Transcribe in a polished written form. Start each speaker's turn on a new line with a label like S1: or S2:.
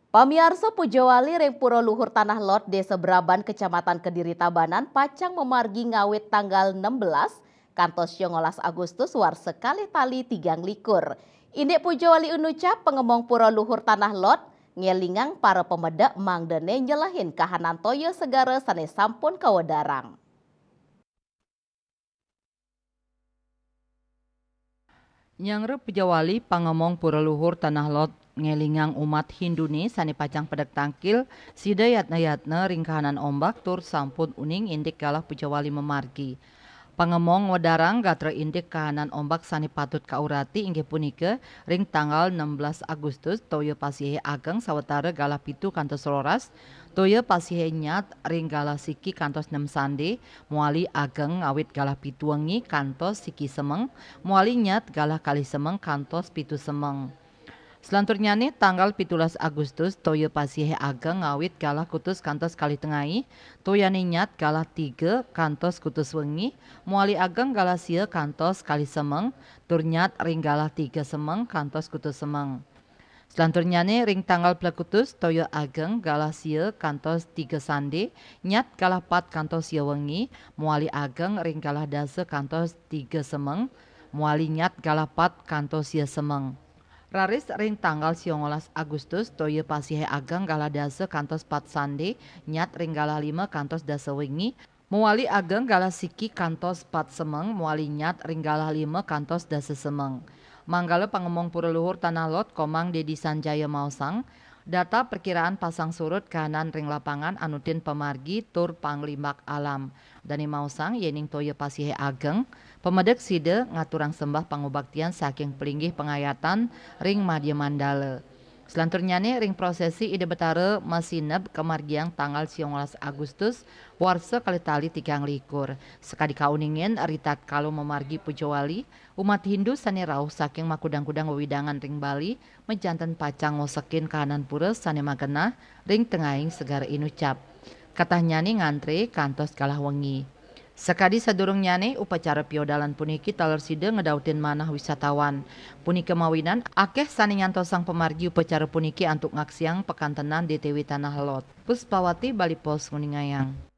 S1: Pamiarsa Pujawali reng Pura Luhur Tanah Lot Desa Braban Kecamatan Kediri Tabanan pacang memargi ngawit tanggal 16 kantos 19 Agustus war sekali tali tigang likur. Indek Pujawali unucap pengemong Pura Luhur Tanah Lot ngelingang para pemedak mangdene nyelahin kahanan toyo segara sane sampun kawadarang.
S2: Nyangrep Pejawali pangemong pura luhur tanah lot ngelingang umat Hinduni sani pacang pedek tangkil sida yatna ringkahanan ombak tur sampun uning indik galah Pejawali memargi. Pangemong wadarang gatra indik kahanan ombak sani patut kaurati inggih punika ring tanggal 16 Agustus toyo pasihe ageng sawetara galah pitu kantos roras toyo pasihe nyat ring galah siki kantos 6 sande muali ageng awit galah pitu wengi kantos siki semeng muali nyat galah kali semeng kantos pitu semeng. Selanturnyane tanggal 17 Agustus toyo pasihe ageng ngawit galah kutus kantos kali tengahi toyane nyat galah 3 kantos kutus wengi muali ageng galah sia kantos kali semeng turnyat ring galah 3 semeng kantos kutus semeng. Selanturnyane ring tanggal plekutus toyo ageng galah sia kantos 3 sande nyat galah 4 kantos sia wengi muali ageng ring galah dasa kantos 3 semeng muali nyat galah 4 kantos sia semeng. Raris ring tanggal 19 Agustus toyo pasihe ageng galah dasa kantos 4 sande nyat ring galah 5 kantos dasa wengi muali ageng galah siki kantos 4 semeng muali nyat ring galah 5 kantos dasa semeng. Manggala pangemong pura luhur tanah lot komang Dedi Sanjaya Mausang data perkiraan pasang surut kahanan ring lapangan anutin pemargi tur panglimbak alam Dani Mausang yening toyo pasihe ageng pemedek side ngaturang sembah pangobaktian saking pelinggih pengayatan ring Madya Mandala. Selanturnyane ring prosesi ide betare masineb kemargiang tanggal 19 Agustus warsa kali tali tigang likur. Sekadi kauningin ritat kalau memargi Pujawali umat Hindu sane rauh saking makudang-kudang wewidangan ring Bali menjantan pacang ngosekin kahanan pura sane magena ring tengahing segara inucap. Katah nyani ngantre kantos kalah wengi. Sekadi sadurung nyane upacara piodalan puniki taler sida ngedautin manah wisatawan. Puniki mawinan akeh sani nyantosang pemargi upacara puniki antuk ngaksiang pekantenan DTW Tanah Lot. Puspawati Bali Pos Nguningayang.